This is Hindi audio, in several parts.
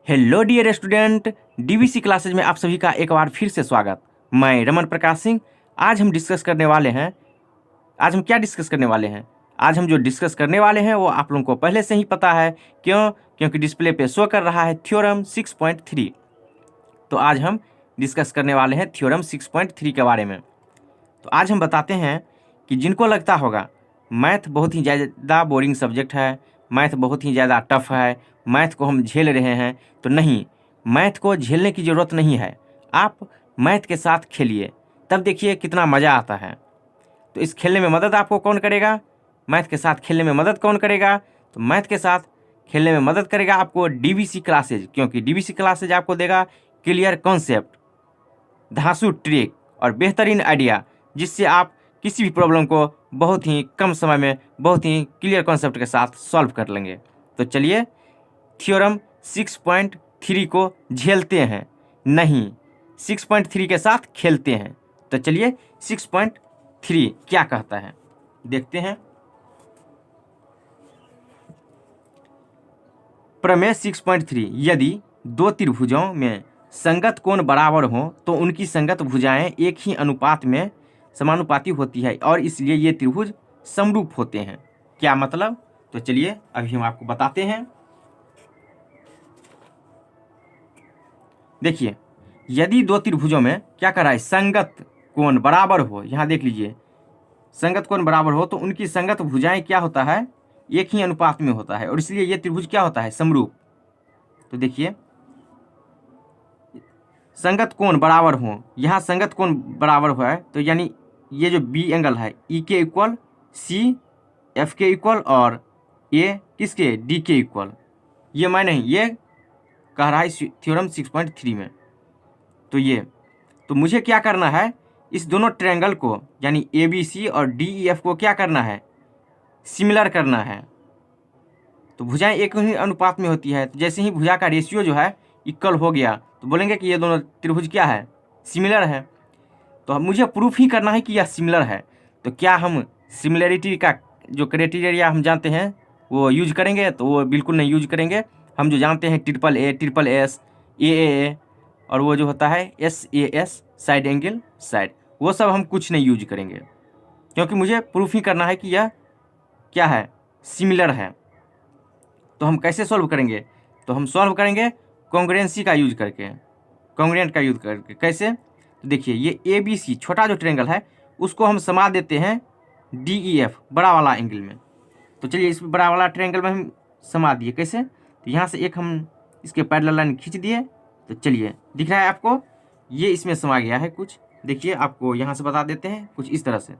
Hello dear student, DVC classes में आप सभी का एक बार फिर से स्वागत। मैं रमन प्रकाश सिंह। आज हम डिस्कस करने वाले हैं आज हम क्या डिस्कस करने वाले हैं आज हम जो डिस्कस करने वाले हैं वो आप लोगों को पहले से ही पता है। क्योंकि डिस्प्ले पे शो कर रहा है थ्योरम 6.3। तो आज हम डिस्कस करने वाले हैं थ्योरम 6.3 के बारे में। तो आज हम बताते हैं कि जिनको लगता होगा मैथ बहुत ही ज़्यादा बोरिंग सब्जेक्ट है, मैथ बहुत ही ज़्यादा टफ है, मैथ को हम झेल रहे हैं, तो नहीं, मैथ को झेलने की ज़रूरत नहीं है। आप मैथ के साथ खेलिए, तब देखिए कितना मज़ा आता है। तो इस खेलने में मदद आपको कौन करेगा? मैथ के साथ खेलने में मदद कौन करेगा? तो मैथ के साथ खेलने में मदद करेगा आपको डीवीसी क्लासेज, क्योंकि डीवीसी क्लासेज आपको देगा क्लियर कॉन्सेप्ट, धांसू ट्रिक और बेहतरीन आइडिया, जिससे आप किसी भी प्रॉब्लम को बहुत ही कम समय में बहुत ही क्लियर कॉन्सेप्ट के साथ सॉल्व कर लेंगे। तो चलिए थ्योरम 6.3 को झेलते हैं, नहीं 6.3 के साथ खेलते हैं। तो चलिए 6.3 क्या कहता है देखते हैं। प्रमेय 6.3, यदि दो त्रिभुजों में संगत कोण बराबर हो तो उनकी संगत भुजाएं एक ही अनुपात में समानुपाती होती है और इसलिए ये त्रिभुज समरूप होते हैं। क्या मतलब? तो चलिए अभी हम आपको बताते हैं। देखिए, यदि दो त्रिभुजों में क्या कर रहा है, संगत कोण बराबर हो, यहाँ देख लीजिए, संगत कोण बराबर हो तो उनकी संगत भुजाएं क्या होता है, एक ही अनुपात में होता है और इसलिए ये त्रिभुज क्या होता है, समरूप। तो देखिए, संगत कोण बराबर हो, यहाँ संगत कोण बराबर हुआ है तो यानी ये जो बी एंगल है, ई के इक्वल सी एफ के इक्वल और ए किसके, डी के इक्वल। ये मैं नहीं, ये कह रहा है थ्योरम 6.3 में। तो मुझे क्या करना है, इस दोनों ट्रायंगल को यानी ए बी सी और डी ई एफ को क्या करना है, सिमिलर करना है। तो भुजाएं एक ही अनुपात में होती है, तो जैसे ही भुजा का रेशियो जो है इक्वल हो गया तो बोलेंगे कि ये दोनों त्रिभुज क्या है, सिमिलर है। तो मुझे प्रूफ ही करना है कि यह सिमिलर है। तो क्या हम सिमिलरिटी का जो क्राइटेरिया हम जानते हैं वो यूज करेंगे? तो वो बिल्कुल नहीं यूज करेंगे। हम जो जानते हैं ट्रिपल ए, ट्रिपल एस, ए और वो जो होता है S A S, side angle side, वो सब हम कुछ नहीं यूज करेंगे, क्योंकि मुझे प्रूफ ही करना है कि यह क्या है, सिमिलर है। तो हम कैसे सॉल्व करेंगे? तो हम सॉल्व करेंगे कॉन्ग्रुएंसी का यूज करके, कॉन्ग्रुएंट का यूज करके। कैसे? तो देखिए, ये ए बी सी छोटा जो ट्रायंगल है उसको हम समा देते हैं डी ई एफ बड़ा वाला एंगल में। तो चलिए इस बड़ा वाला ट्रायंगल में हम समा दिए। कैसे? तो यहाँ से एक हम इसके पैरेलल लाइन खींच दिए। तो चलिए, दिख रहा है आपको, ये इसमें समा गया है कुछ। देखिए, आपको यहाँ से बता देते हैं कुछ इस तरह से।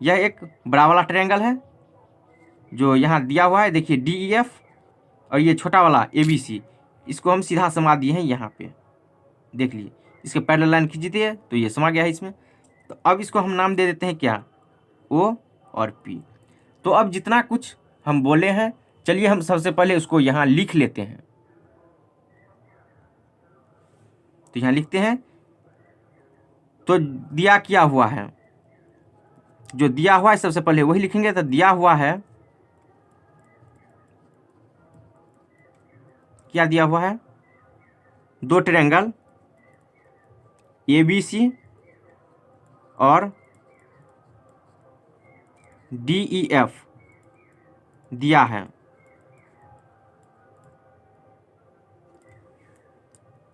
यह एक बड़ा वाला ट्रायंगल है जो यहाँ दिया हुआ है, देखिए डी ई एफ, और ये छोटा वाला ए बी सी, इसको हम सीधा समा दिए हैं यहाँ पे। देख लीजिए, इसके पैरेलल लाइन खींच दिए तो ये समा गया है इसमें। तो अब इसको हम नाम दे देते हैं क्या, ओ और पी। तो अब जितना कुछ हम बोले हैं, चलिए हम सबसे पहले उसको यहाँ लिख लेते हैं। तो यहाँ लिखते हैं। तो दिया क्या हुआ है, जो दिया हुआ है सबसे पहले वही लिखेंगे। तो दिया हुआ है, क्या दिया हुआ है, दो ट्रायंगल ए बी सी और डी ई एफ दिया है,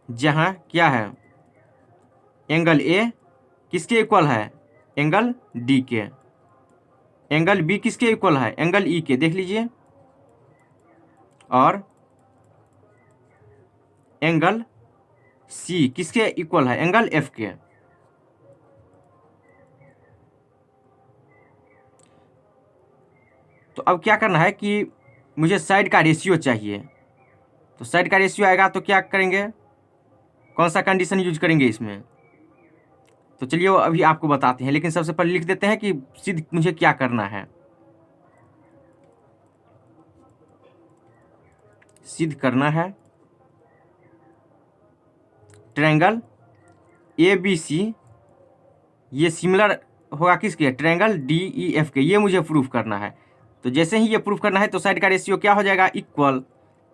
जहां क्या है, एंगल ए किसके इक्वल है, एंगल डी के, एंगल बी किसके इक्वल है, एंगल ई के, देख लीजिए, और एंगल सी किसके इक्वल है, एंगल एफ के। तो अब क्या करना है कि मुझे साइड का रेशियो चाहिए। तो साइड का रेशियो आएगा तो क्या करेंगे, कौन सा कंडीशन यूज करेंगे इसमें? तो चलिए वो अभी आपको बताते हैं, लेकिन सबसे पहले लिख देते हैं कि सिद्ध मुझे क्या करना है। सिद्ध करना है ट्रायंगल ए बी सी ये सिमिलर होगा किसके, ट्रायंगल डी ई एफ के। ये मुझे प्रूफ करना है। तो जैसे ही ये प्रूफ करना है तो साइड का रेशियो क्या हो जाएगा, इक्वल।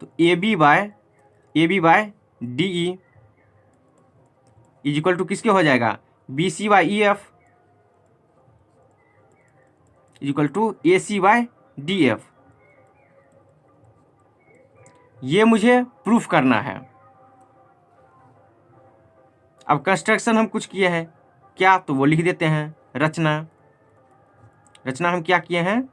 तो A B by A B by D E is equal to किसके हो जाएगा, B C by E F is equal to A C by D F. ये मुझे प्रूफ करना है। अब कंस्ट्रक्शन हम कुछ किए हैं क्या, तो वो लिख देते हैं। रचना हम क्या किए हैं,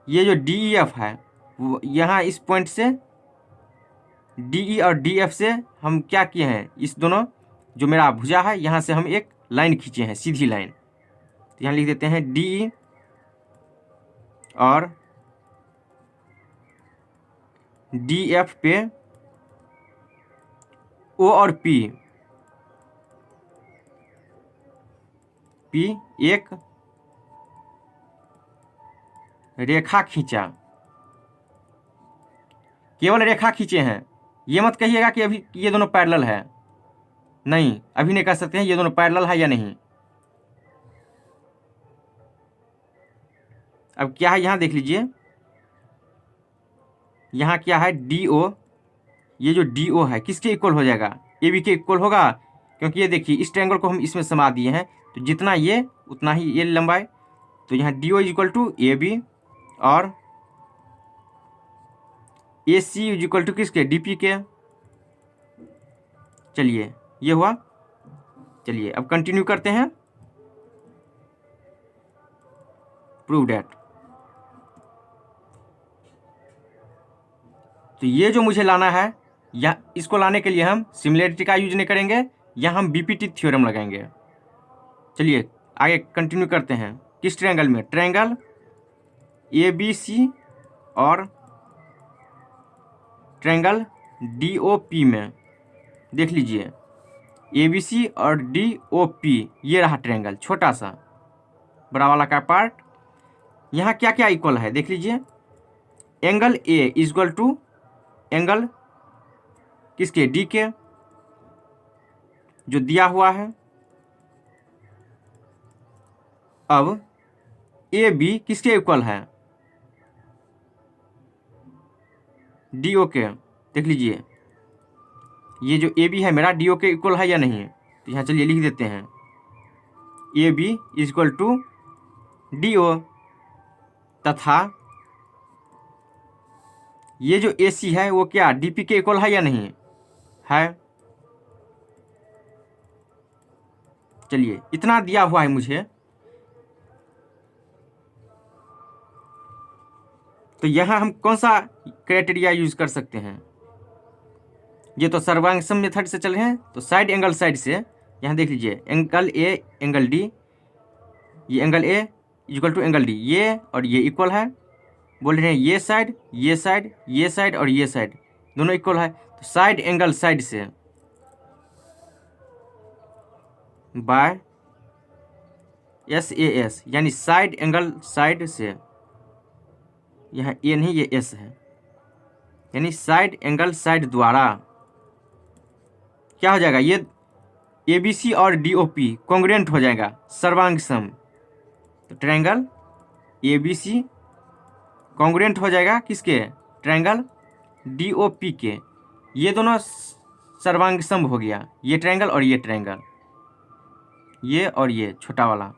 ये जो डी ई एफ है वो यहाँ इस पॉइंट से डी ई और डी एफ से हम क्या किए हैं, इस दोनों जो मेरा भुजा है यहाँ से हम एक लाइन खींचे हैं, सीधी लाइन। तो यहाँ लिख देते हैं डी ई और डी एफ पे ओ और पी एक रेखा खींचा। केवल रेखा खींचे हैं, ये मत कहिएगा कि अभी ये दोनों पैरेलल है, नहीं अभी नहीं कह सकते हैं ये दोनों पैरेलल है या नहीं। अब क्या है यहाँ देख लीजिए, यहाँ क्या है डी ओ, ये जो डी ओ है किसके इक्वल हो जाएगा, ए बी के इक्वल होगा, क्योंकि ये देखिए इस ट्रायंगल को हम इसमें समा दिए हैं, तो जितना ये उतना ही ये लंबाई। तो यहाँ D O is equal to A B और A C is equal to किसके, डी पी के। चलिए ये हुआ। चलिए अब कंटिन्यू करते हैं। Prove that. तो ये जो मुझे लाना है, या इसको लाने के लिए हम सिमिलैरिटी का यूज नहीं करेंगे, या हम बीपीटी थ्योरम लगाएंगे। चलिए आगे कंटिन्यू करते हैं। किस ट्रायंगल में, ट्रायंगल ए बी सी और ट्रायंगल डी ओ पी में। देख लीजिए ए बी सी और डी ओ पी, ये रहा ट्रायंगल छोटा सा, बड़ा वाला का पार्ट। यहाँ क्या क्या इक्वल है देख लीजिए, angle A is equal to angle किसके, डी के, जो दिया हुआ है। अब ए बी किसके इक्वल है, डी ओ के। देख लीजिए ये जो ए बी है मेरा डी ओ के इक्वल है या नहीं, तो यहाँ चलिए लिख देते हैं A B is equal to D O, तथा ये जो ए सी है वो क्या डी पी के इक्वल है या नहीं है। चलिए इतना दिया हुआ है मुझे, तो यहाँ हम कौन सा क्राइटेरिया यूज कर सकते हैं, ये तो सर्वांग सम मेथड से चल रहे हैं, तो साइड एंगल साइड से यहाँ देख लीजिए एंगल ए एंगल डी, ये angle A equal to angle D, ये और ये इक्वल है। बोल रहे हैं ये साइड ये साइड ये साइड और ये साइड दोनों इक्वल है, तो साइड एंगल साइड से बाय एस ए एस, यानी साइड एंगल साइड से, यहाँ ए नहीं ये एस है, यानी साइड एंगल साइड द्वारा क्या हो जाएगा, ये ए बी सी और डी ओ पी कॉन्ग्रुएंट हो जाएगा, सर्वांग सम। तो triangle A B C congruent हो जाएगा किसके, ट्रायंगल डी ओ पी के। ये दोनों सर्वांग सम हो गया, ये ट्रायंगल और ये ट्रायंगल, ये और ये छोटा वाला।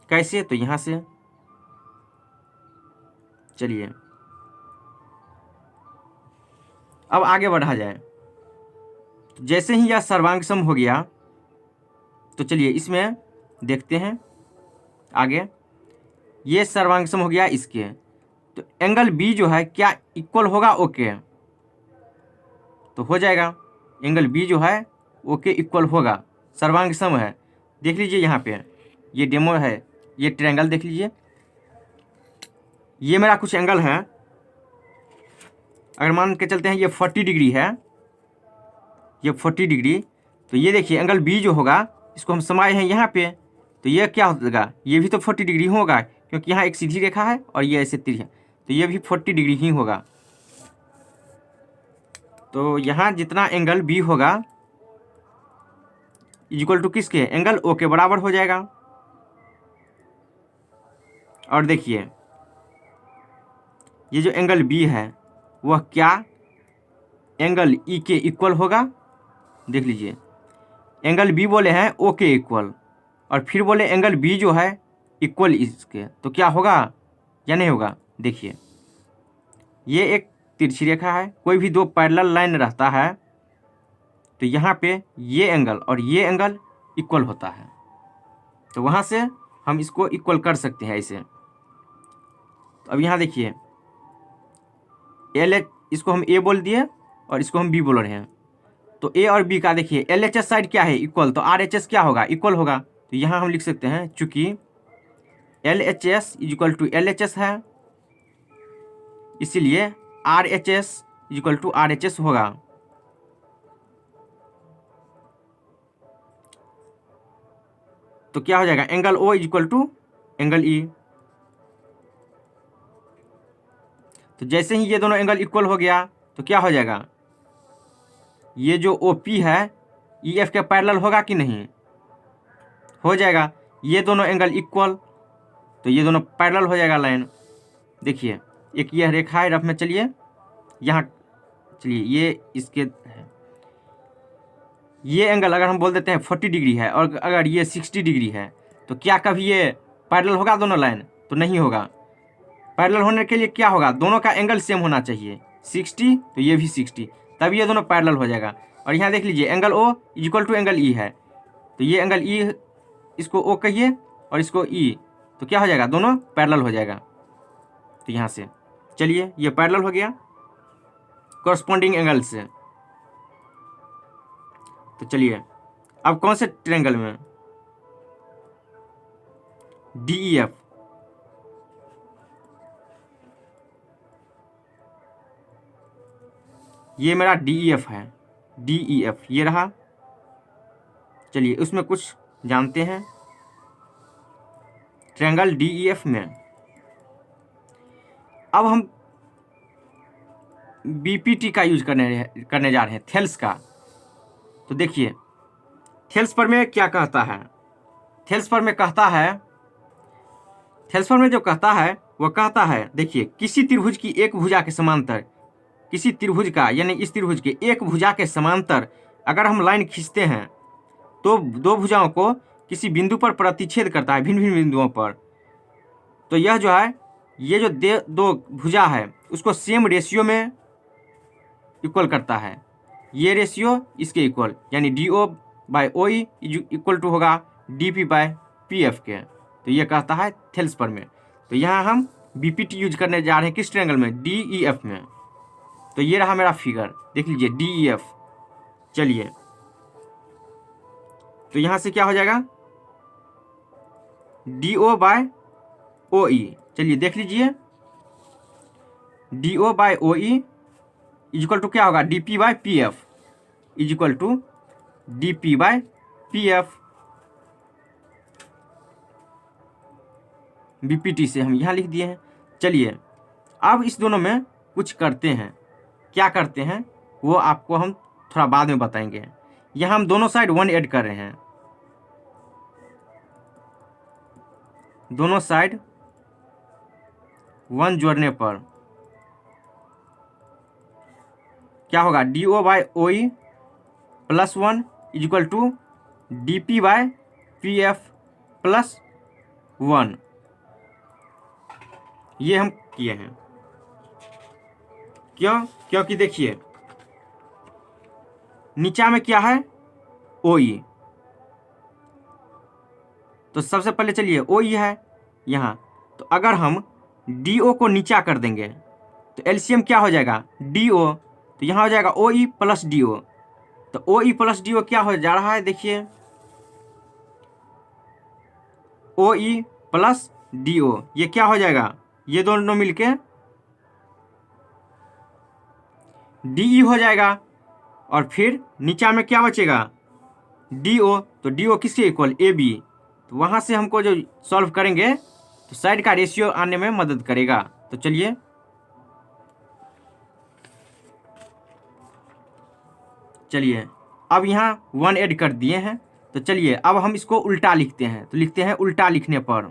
कैसे, तो यहाँ से चलिए अब आगे बढ़ा जाए। जैसे ही यह सर्वांग सम हो गया, तो चलिए इसमें देखते हैं आगे। ये सर्वांग सम हो गया इसके, तो एंगल बी जो है क्या इक्वल होगा ओके, तो हो जाएगा एंगल बी जो है ओके इक्वल होगा, सर्वांग सम है। देख लीजिए यहाँ पे ये डेमो है, ये ट्रायंगल देख लीजिए, ये मेरा कुछ एंगल है, अगर मान के चलते हैं ये 40 डिग्री है, ये 40 डिग्री, तो ये देखिए एंगल बी जो होगा इसको हम समाये हैं यहाँ पे, तो ये क्या होगा, ये भी तो 40 डिग्री होगा, क्योंकि यहाँ एक सीधी रेखा है और ये ऐसे तिरछा, तो ये भी 40 डिग्री ही होगा। तो यहाँ जितना एंगल बी होगा इक्वल टू किसके, एंगल ओ के बराबर हो जाएगा। और देखिए ये जो एंगल बी है वह क्या एंगल ई के इक्वल होगा? देख लीजिए, एंगल बी बोले हैं ओ के इक्वल, और फिर बोले एंगल बी जो है इक्वल इसके, तो क्या होगा या नहीं होगा? देखिए, ये एक तिरछी रेखा है, कोई भी दो पैरेलल लाइन रहता है तो यहाँ पे ये एंगल और ये एंगल इक्वल होता है, तो वहाँ से हम इसको इक्वल कर सकते हैं ऐसे। तो अब यहाँ देखिए, एल एच इसको हम ए बोल दिए और इसको हम बी बोल रहे हैं, तो ए और बी का देखिए एल एच एस साइड क्या है इक्वल, तो आर एच एस क्या होगा इक्वल होगा। तो यहाँ हम लिख सकते हैं चूंकि L H S equal to L H S है, इसीलिए R H S equal to R H S होगा। तो क्या हो जाएगा, angle O equal to angle E. तो जैसे ही ये दोनों एंगल इक्वल हो गया तो क्या हो जाएगा, ये जो ओ पी है ई एफ के पैरेलल होगा कि नहीं, हो जाएगा। ये दोनों एंगल इक्वल, तो ये दोनों पैरेलल हो जाएगा लाइन। देखिए, एक ये रेखा है रफ में, चलिए यहाँ, चलिए ये इसके है, ये एंगल अगर हम बोल देते हैं 40 डिग्री है और अगर ये 60 डिग्री है, तो क्या कभी ये पैरेलल होगा दोनों लाइन? तो नहीं होगा। पैरेलल होने के लिए क्या होगा, दोनों का एंगल सेम होना चाहिए, 60 तो ये भी 60, तब ये दोनों पैरेलल हो जाएगा। और यहाँ देख लीजिए, angle O equal to angle E है, तो ये एंगल ई इसको ओ कहिए और इसको ई, तो क्या हो जाएगा, दोनों पैरेलल हो जाएगा। तो यहाँ से चलिए ये पैरेलल हो गया कॉरस्पॉन्डिंग एंगल से। तो चलिए अब कौन से ट्रायंगल में, डी ई एफ, ये मेरा डी ई एफ है, डी ई एफ ये रहा। चलिए उसमें कुछ जानते हैं। ट्रायंगल डी ई एफ में अब हम बीपीटी का यूज करने जा रहे हैं, थेल्स का। तो देखिए, थेल्स पर में क्या कहता है, थेल्स पर में कहता है, थेल्स पर में जो कहता है वह कहता है, देखिए, किसी त्रिभुज की एक भुजा के समांतर, किसी त्रिभुज का यानी इस त्रिभुज के एक भुजा के समांतर अगर हम लाइन खींचते हैं तो दो भुजाओं को किसी बिंदु पर प्रतिच्छेद करता है, भिन्न भिन्न बिंदुओं पर। तो यह जो है, ये जो दो भुजा है उसको सेम रेशियो में इक्वल करता है, ये रेशियो इसके इक्वल, यानी D O by O E equal to होगा D P by P F के। तो ये कहता है थेल्स पर में। तो यहाँ हम बी पी टी यूज करने जा रहे हैं किस ट्रायंगल में, डी ई एफ में। तो ये रहा मेरा फिगर, देख लीजिए डी ई एफ। चलिए, तो यहाँ से क्या हो जाएगा, डी ओ बाय ओ ई। चलिए देख लीजिए, D O by O E equal to क्या होगा, D P by P F equal to D P by P F. BPT से हम यहाँ लिख दिए हैं। चलिए अब इस दोनों में कुछ करते हैं, क्या करते हैं वो आपको हम थोड़ा बाद में बताएंगे। यहाँ हम दोनों साइड 1 ऐड कर रहे हैं, दोनों साइड 1 जोड़ने पर क्या होगा, D O by O E plus 1 equal to D P by P F plus 1। ये हम किए हैं, क्यों? क्योंकि देखिए नीचा में क्या है, ओ ई। तो सबसे पहले चलिए ओ ई है यहाँ, तो अगर हम डी ओ को नीचा कर देंगे तो एलसीएम क्या हो जाएगा, डी ओ। तो यहाँ हो जाएगा ओ ई प्लस डी ओ। तो ओ ई प्लस डी ओ क्या हो जा रहा है, देखिए ओ ई प्लस डी ओ, ये क्या हो जाएगा, ये दोनों मिलके डी ई हो जाएगा। और फिर नीचा में क्या बचेगा, डी ओ। तो डी ओ किसके इक्वल, ए बी। तो वहाँ से हमको जो सॉल्व करेंगे तो साइड का रेशियो आने में मदद करेगा। तो चलिए अब यहाँ 1 ऐड कर दिए हैं। तो चलिए अब हम इसको उल्टा लिखते हैं। तो लिखते हैं उल्टा लिखने पर,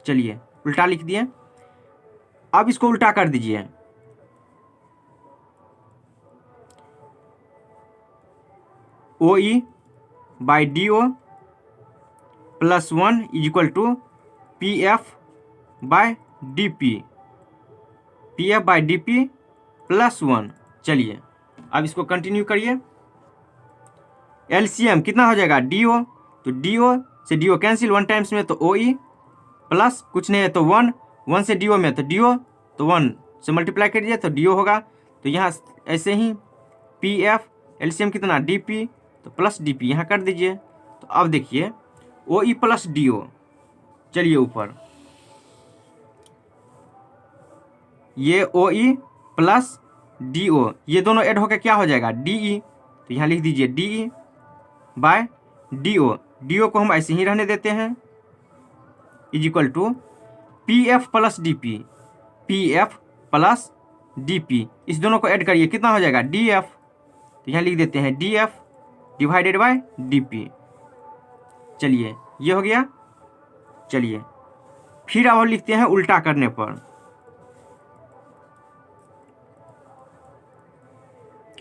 चलिए उल्टा लिख दिए। अब इसको उल्टा कर दीजिए। OE by DO plus 1 is equal to PF by DP, PF by DP plus 1। चलिए अब इसको कंटिन्यू करिए। LCM कितना हो जाएगा DO, तो DO से DO कैंसिल, 1 टाइम्स में तो OE प्लस कुछ नहीं है तो 1, 1 से DO में तो DO, तो 1 से मल्टीप्लाई करिए तो DO होगा। तो यहाँ ऐसे ही PF LCM कितना DP, तो प्लस DP यहाँ कर दीजिए। तो अब देखिए OE प्लस DO, चलिए ऊपर ये OE प्लस DO ये दोनों ऐड होकर क्या हो जाएगा DE, तो यहाँ लिख दीजिए DE बाय DO, DO को हम ऐसे ही रहने देते हैं is equal to PF plus DP, PF plus DP, इस दोनों को ऐड करिए कितना हो जाएगा DF, तो यहाँ लिख देते हैं DF डिवाइडेड बाय DP। चलिए ये हो गया। चलिए फिर अब लिखते हैं उल्टा करने पर।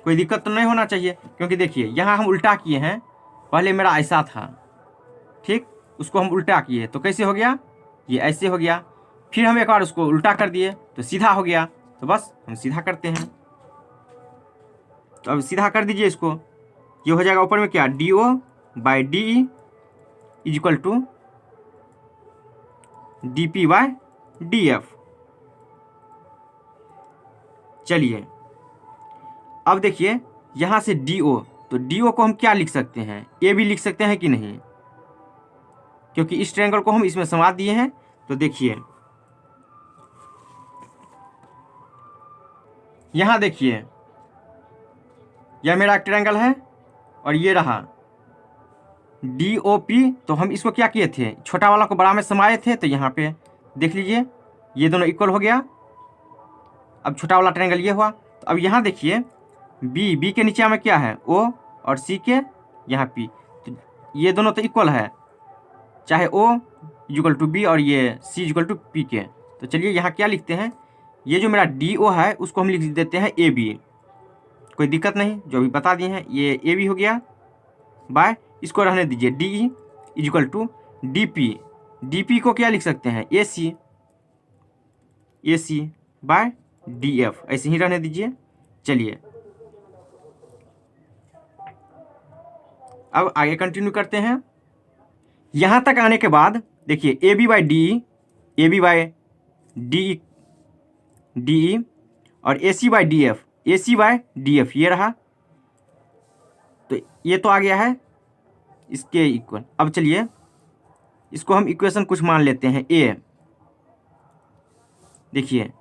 कोई दिक्कत तो नहीं होना चाहिए, क्योंकि देखिए यहाँ हम उल्टा किए हैं, पहले मेरा ऐसा था, ठीक, उसको हम उल्टा किए तो कैसे हो गया, ये ऐसे हो गया। फिर हम एक बार उसको उल्टा कर दिए तो सीधा हो गया, तो बस हम सीधा करते हैं। तो अब सीधा कर दीजिए इसको, ये हो जाएगा ऊपर में क्या DO by DE is equal to DP by DF। चलिए अब देखिए यहाँ से DO, तो DO को हम क्या लिख सकते हैं, AB लिख सकते हैं कि नहीं, क्योंकि इस ट्रायंगल को हम इसमें समा दिए हैं। तो देखिए यहाँ देखिए यह मेरा ट्रायंगल है और ये रहा DOP, तो हम इसको क्या किए थे, छोटा वाला को बड़ा में समाये थे, तो यहाँ पे देख लीजिए ये दोनों इक्वल हो गया। अब छोटा वाला ट्रायंगल ये हुआ। तो अब यहाँ देखिए B के नीचे में क्या है O और C के यहाँ P, तो ये दोनों तो इक्वल है, चाहे O इक्वल टू B और ये C इक्वल टू P के। तो चलिए यहाँ क्या लिखते हैं, ये जो मेरा DO है उसको हम लिख देते हैं AB, कोई दिक्कत नहीं, जो अभी बता दिए हैं ये AB हो गया बाय, इसको रहने दीजिए DE equal to DP, DP को क्या लिख सकते हैं AC बाय DF, ऐसे ही रहने दीजिए। चलिए अब आगे कंटिन्यू करते हैं। यहाँ तक आने के बाद देखिए AB by DE, AB by DE और AC by DF, AC by DF ये रहा, तो ये तो आ गया है इसके इक्वल। अब चलिए इसको हम इक्वेशन कुछ मान लेते हैं A, देखिए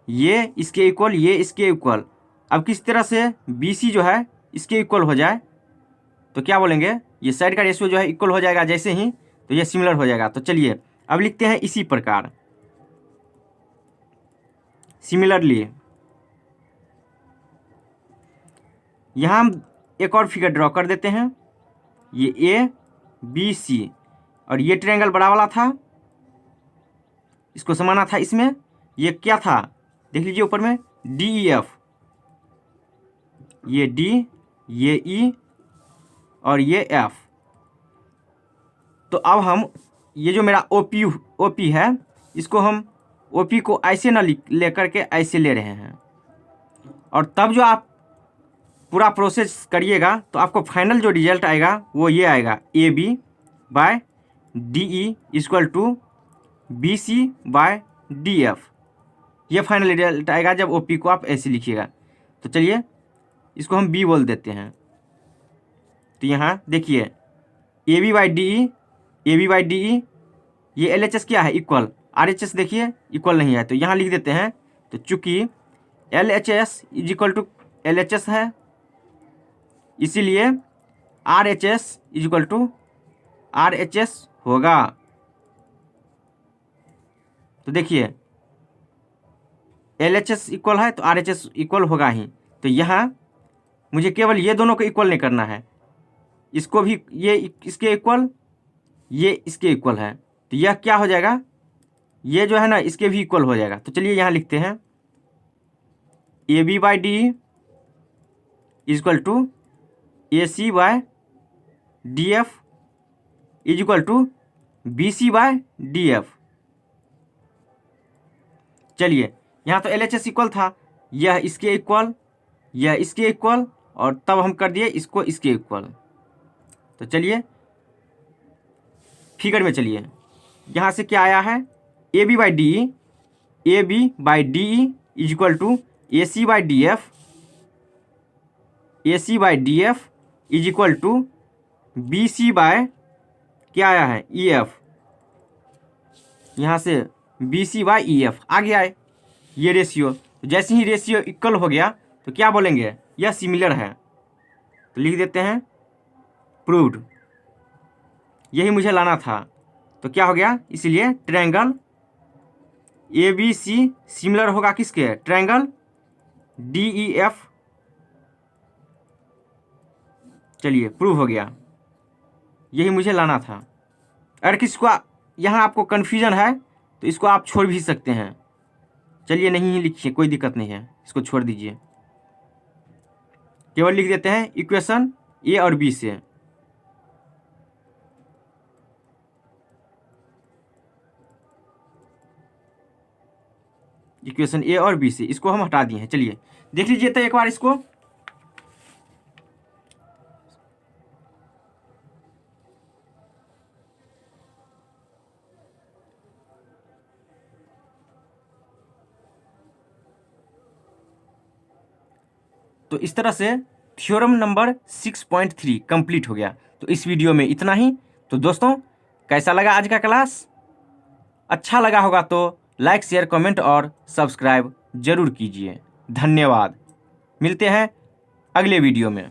ये इसके इक्वल, ये इसके इक्वल। अब किस तरह से BC जो है इसके इक्वल हो जाए, तो क्या बोलेंगे, ये साइड का रेशियो जो है इक्वल हो जाएगा जैसे ही, तो ये सिमिलर हो जाएगा। तो चलिए अब लिखते हैं इसी प्रकार सिमिलरली। यहाँ हम एक और फिगर ड्रॉ कर देते हैं, ये ABC और ये ट्रायंगल बड़ा वाला था, इसको समाना था इसमें, ये क्या था देख लीजिए ऊपर में DEF, ये D, ये E और ये F। तो अब हम ये जो मेरा OP है, इसको हम OP को ऐसे ना ले करके ऐसे ले रहे हैं, और तब जो आप पूरा प्रोसेस करिएगा तो आपको फाइनल जो रिजल्ट आएगा वो ये आएगा AB by DE equal to BC by DF, ये फाइनल रिजल्ट आएगा जब OP को आप ऐसे लिखिएगा। तो चलिए इसको हम B बोल देते हैं। तो यहाँ देखिए AB बाई DE, ये LHS क्या है इक्वल, RHS देखिए इक्वल नहीं है, तो यहाँ लिख देते हैं। तो चूंकि LHS is equal to LHS है, इसीलिए RHS is equal to RHS होगा। तो देखिए LHS इक्वल है तो RHS इक्वल होगा ही। तो यहाँ मुझे केवल ये दोनों को इक्वल नहीं करना है, इसको भी ये इसके इक्वल, ये इसके इक्वल है, तो यह क्या हो जाएगा ये जो है ना इसके भी इक्वल हो जाएगा। तो चलिए यहाँ लिखते हैं A B by D is equal to A C by D F is equal to B C by D F. चलिए यहाँ तो एल एच एस इक्वल था, यह इसके इक्वल, यह इसके इक्वल, और तब हम कर दिए इसको इसके इक्वल। तो चलिए फिगर में चलिए, यहाँ से क्या आया है A B by D E, A B by D E is equal to A C by D F, A C by D F is equal to B C by क्या आया है ई एफ, यहाँ से B C by E F आ गया है ये रेशियो। तो जैसे ही रेशियो इक्वल हो गया तो क्या बोलेंगे, यह सिमिलर है। तो लिख देते हैं प्रूव्ड, यही मुझे लाना था। तो क्या हो गया, इसलिए triangle A B C similar होगा किसके, ट्रायंगल डी ई एफ। चलिए प्रूव हो गया, यही मुझे लाना था। अगर किसी को यहाँ आपको कन्फ्यूजन है तो इसको आप छोड़ भी सकते हैं। चलिए नहीं ही लिखिए, कोई दिक्कत नहीं है, इसको छोड़ दीजिए, केवल लिख देते हैं इक्वेशन ए और बी से। इक्वेशन ए और बी से इसको हम हटा दिए हैं। चलिए देख लीजिए तो एक बार इसको। तो इस तरह से थ्योरम नंबर 6.3 कंप्लीट हो गया। तो इस वीडियो में इतना ही। तो दोस्तों कैसा लगा आज का क्लास? अच्छा लगा होगा तो लाइक शेयर कमेंट और सब्सक्राइब जरूर कीजिए। धन्यवाद, मिलते हैं अगले वीडियो में।